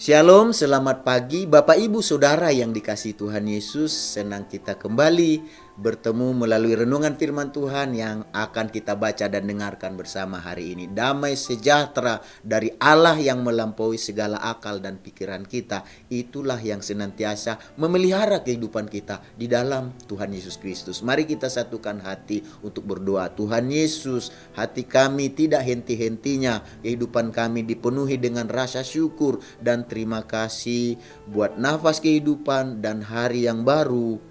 Shalom, selamat pagi Bapak Ibu Saudara yang dikasihi Tuhan Yesus. Senang kita kembali bertemu melalui renungan firman Tuhan yang akan kita baca dan dengarkan bersama hari ini. Damai sejahtera dari Allah yang melampaui segala akal dan pikiran kita, itulah yang senantiasa memelihara kehidupan kita di dalam Tuhan Yesus Kristus. Mari kita satukan hati untuk berdoa. Tuhan Yesus, hati kami tidak henti-hentinya, kehidupan kami dipenuhi dengan rasa syukur dan terima kasih buat nafas kehidupan dan hari yang baru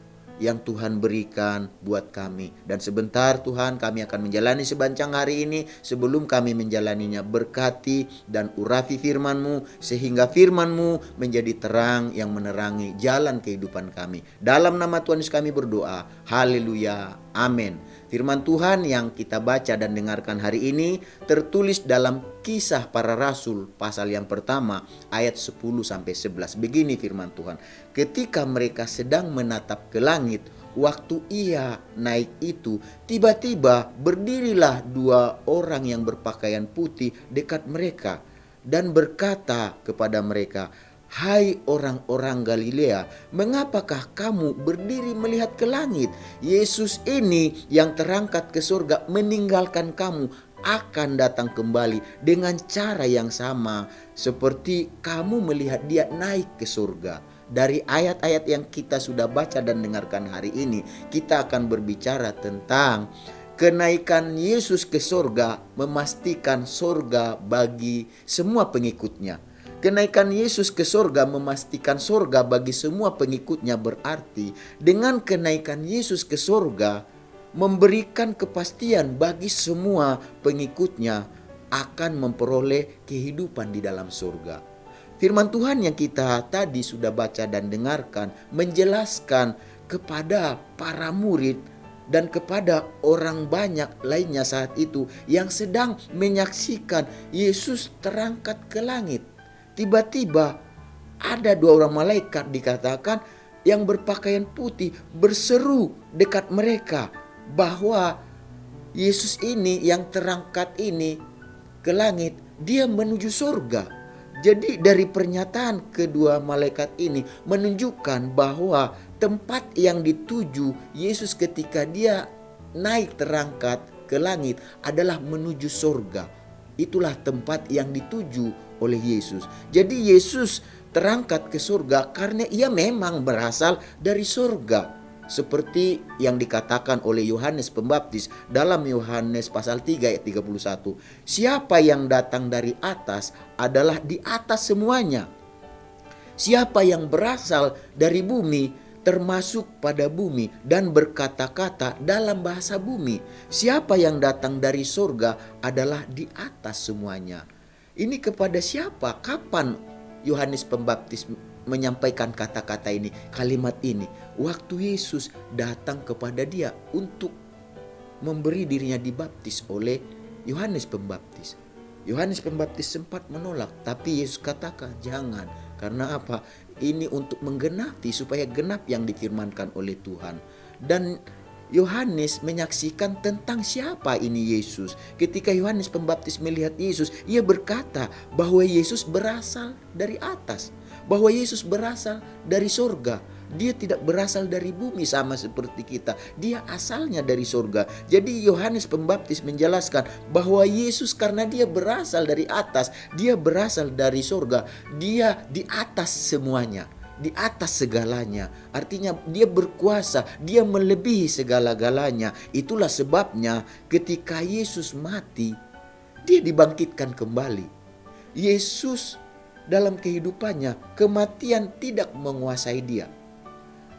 yang Tuhan berikan buat kami. Dan sebentar Tuhan, kami akan menjalani sepanjang hari ini. Sebelum kami menjalaninya, berkati dan urapi firman-Mu sehingga firman-Mu menjadi terang yang menerangi jalan kehidupan kami. Dalam nama Tuhan Yesus kami berdoa. Haleluya. Amin. Firman Tuhan yang kita baca dan dengarkan hari ini tertulis dalam Kisah Para Rasul pasal yang pertama ayat 10-11. Begini firman Tuhan. Ketika mereka sedang menatap ke langit, waktu ia naik itu, tiba-tiba berdirilah dua orang yang berpakaian putih dekat mereka dan berkata kepada mereka, "Hai orang-orang Galilea, mengapakah kamu berdiri melihat ke langit? Yesus ini yang terangkat ke surga meninggalkan kamu akan datang kembali dengan cara yang sama seperti kamu melihat dia naik ke surga." Dari ayat-ayat yang kita sudah baca dan dengarkan hari ini, kita akan berbicara tentang kenaikan Yesus ke surga, memastikan surga bagi semua pengikutnya. Kenaikan Yesus ke surga memastikan surga bagi semua pengikutnya, berarti dengan kenaikan Yesus ke surga memberikan kepastian bagi semua pengikutnya akan memperoleh kehidupan di dalam surga. Firman Tuhan yang kita tadi sudah baca dan dengarkan menjelaskan kepada para murid dan kepada orang banyak lainnya saat itu yang sedang menyaksikan Yesus terangkat ke langit. Tiba-tiba ada dua orang malaikat dikatakan yang berpakaian putih berseru dekat mereka bahwa Yesus ini yang terangkat ini ke langit, dia menuju surga. Jadi dari pernyataan kedua malaikat ini menunjukkan bahwa tempat yang dituju Yesus ketika dia naik terangkat ke langit adalah menuju surga. Itulah tempat yang dituju oleh Yesus. Jadi Yesus terangkat ke surga karena ia memang berasal dari surga. Seperti yang dikatakan oleh Yohanes Pembaptis dalam Yohanes pasal 3 ayat 31. Siapa yang datang dari atas adalah di atas semuanya. Siapa yang berasal dari bumi termasuk pada bumi dan berkata-kata dalam bahasa bumi. Siapa yang datang dari surga adalah di atas semuanya. Ini kepada siapa? Kapan Yohanes Pembaptis menyampaikan kata-kata ini, kalimat ini? Waktu Yesus datang kepada dia untuk memberi dirinya dibaptis oleh Yohanes Pembaptis. Yohanes Pembaptis sempat menolak, tapi Yesus katakan jangan. Karena apa? Ini untuk menggenapi supaya genap yang difirmankan oleh Tuhan. Dan Yohanes menyaksikan tentang siapa ini Yesus. Ketika Yohanes Pembaptis melihat Yesus, ia berkata bahwa Yesus berasal dari atas, bahwa Yesus berasal dari surga. Dia tidak berasal dari bumi sama seperti kita. Dia asalnya dari surga. Jadi Yohanes Pembaptis menjelaskan bahwa Yesus karena dia berasal dari atas, dia berasal dari surga, dia di atas semuanya, di atas segalanya. Artinya dia berkuasa, dia melebihi segala-galanya. Itulah sebabnya ketika Yesus mati, dia dibangkitkan kembali. Yesus dalam kehidupannya, kematian tidak menguasai dia.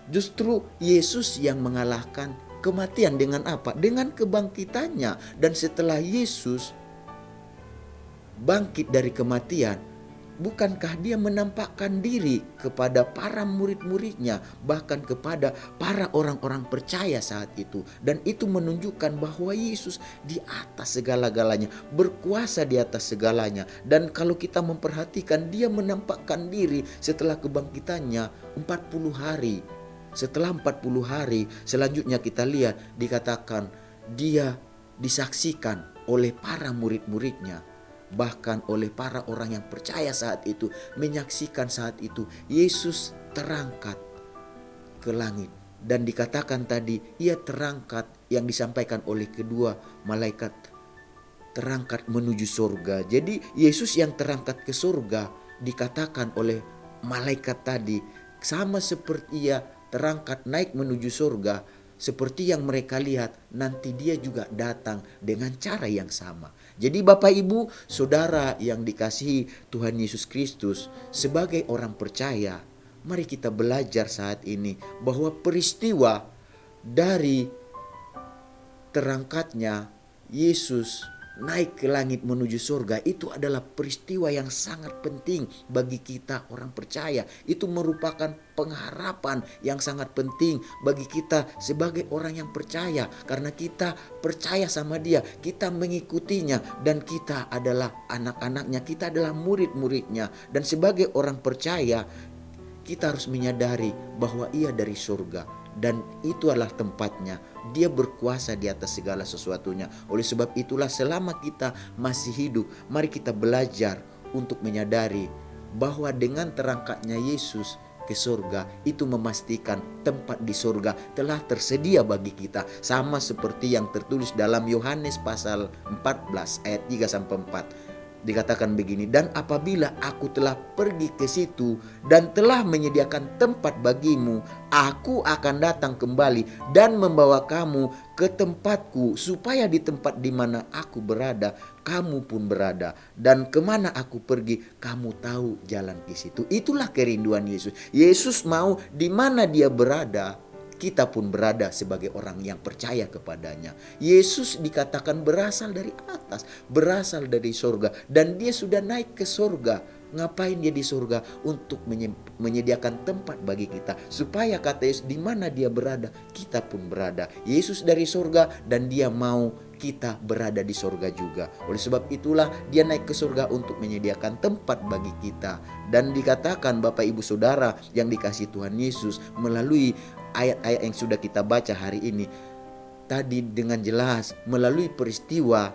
Justru Yesus yang mengalahkan kematian dengan apa? Dengan kebangkitannya. Dan setelah Yesus bangkit dari kematian, bukankah dia menampakkan diri kepada para murid-muridnya, bahkan kepada para orang-orang percaya saat itu. Dan itu menunjukkan bahwa Yesus di atas segala-galanya, berkuasa di atas segalanya. Dan kalau kita memperhatikan, dia menampakkan diri setelah kebangkitannya 40 hari. Setelah 40 hari selanjutnya kita lihat dikatakan dia disaksikan oleh para murid-muridnya. bahkan oleh para orang yang percaya saat itu, menyaksikan saat itu Yesus terangkat ke langit. Dan dikatakan tadi, ia terangkat yang disampaikan oleh kedua malaikat, terangkat menuju surga. Jadi Yesus yang terangkat ke surga dikatakan oleh malaikat tadi sama seperti ia terangkat naik menuju surga. Seperti yang mereka lihat, nanti dia juga datang dengan cara yang sama. Jadi Bapak Ibu Saudara yang dikasihi Tuhan Yesus Kristus, sebagai orang percaya, mari kita belajar saat ini bahwa peristiwa dari terangkatnya Yesus naik ke langit menuju surga itu adalah peristiwa yang sangat penting bagi kita orang percaya. Itu merupakan pengharapan yang sangat penting bagi kita sebagai orang yang percaya, karena kita percaya sama Dia, kita mengikutinya, dan kita adalah anak-anaknya, kita adalah murid-muridnya. Dan sebagai orang percaya, kita harus menyadari bahwa Ia dari surga dan itu adalah tempatnya. Dia berkuasa di atas segala sesuatunya. Oleh sebab itulah selama kita masih hidup, mari kita belajar untuk menyadari bahwa dengan terangkatnya Yesus ke surga, itu memastikan tempat di surga telah tersedia bagi kita. Sama seperti yang tertulis dalam Yohanes pasal 14 ayat 3-4. Dikatakan begini, dan apabila aku telah pergi ke situ dan telah menyediakan tempat bagimu, aku akan datang kembali dan membawa kamu ke tempatku, supaya di tempat di mana aku berada, kamu pun berada. Dan kemana aku pergi, kamu tahu jalan ke situ. Itulah kerinduan Yesus. Yesus mau di mana Dia berada, kita pun berada sebagai orang yang percaya kepadanya. Yesus dikatakan berasal dari atas, berasal dari surga, dan Dia sudah naik ke surga. Ngapain Dia di surga? Untuk menyediakan tempat bagi kita, supaya kata Yesus di mana Dia berada, kita pun berada. Yesus dari surga dan Dia mau kita berada di surga juga. Oleh sebab itulah Dia naik ke surga untuk menyediakan tempat bagi kita. Dan dikatakan Bapak Ibu Saudara yang dikasihi Tuhan Yesus, melalui ayat-ayat yang sudah kita baca hari ini tadi dengan jelas, melalui peristiwa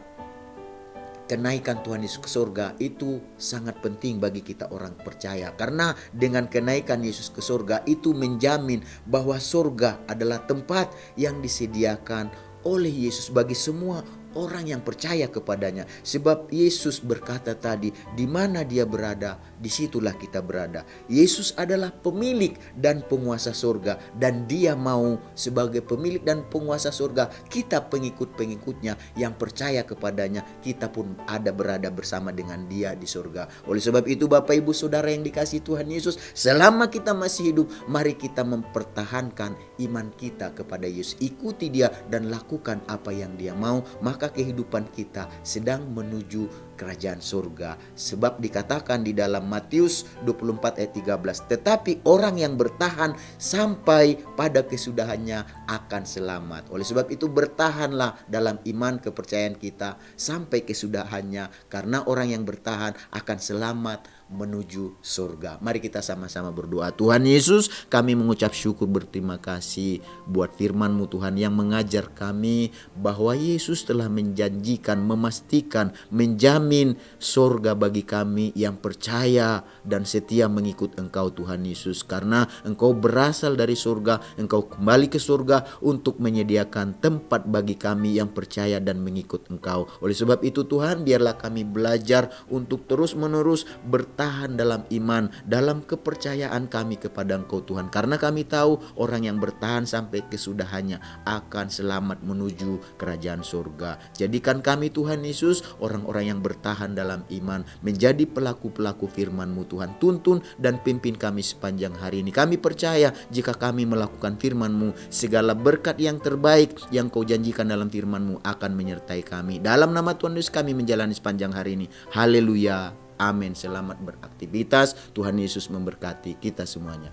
kenaikan Tuhan Yesus ke surga itu sangat penting bagi kita orang percaya. Karena dengan kenaikan Yesus ke surga itu menjamin bahwa surga adalah tempat yang disediakan oleh Yesus bagi semua orang yang percaya kepadanya. Sebab Yesus berkata tadi, di mana Dia berada, disitulah kita berada. Yesus adalah pemilik dan penguasa surga, dan Dia mau sebagai pemilik dan penguasa surga, kita pengikut-pengikutnya yang percaya kepadanya, kita pun ada berada bersama dengan Dia di surga. Oleh sebab itu Bapak Ibu Saudara yang dikasihi Tuhan Yesus, selama kita masih hidup, mari kita mempertahankan iman kita kepada Yesus. Ikuti Dia dan lakukan apa yang Dia mau, maka kehidupan kita sedang menuju kerajaan surga. Sebab dikatakan di dalam Matius 24 ayat 13, tetapi orang yang bertahan sampai pada kesudahannya akan selamat. Oleh sebab itu bertahanlah dalam iman kepercayaan kita sampai kesudahannya, karena orang yang bertahan akan selamat menuju surga. Mari kita sama-sama berdoa. Tuhan Yesus, kami mengucap syukur berterima kasih buat firman-Mu Tuhan yang mengajar kami bahwa Yesus telah menjanjikan, memastikan, menjamin surga bagi kami yang percaya dan setia mengikut Engkau Tuhan Yesus. Karena Engkau berasal dari surga, Engkau kembali ke surga untuk menyediakan tempat bagi kami yang percaya dan mengikut Engkau. Oleh sebab itu Tuhan, biarlah kami belajar untuk terus-menerus bertahan dalam iman, dalam kepercayaan kami kepada Engkau Tuhan. Karena kami tahu orang yang bertahan sampai kesudahannya akan selamat menuju kerajaan surga. Jadikan kami Tuhan Yesus orang-orang yang bertahan dalam iman, menjadi pelaku-pelaku firman-Mu Tuhan. Tuntun dan pimpin kami sepanjang hari ini. Kami percaya jika kami melakukan firman-Mu, segala berkat yang terbaik yang Kau janjikan dalam firman-Mu akan menyertai kami. Dalam nama Tuhan Yesus kami menjalani sepanjang hari ini. Haleluya. Amin. Selamat beraktivitas. Tuhan Yesus memberkati kita semuanya.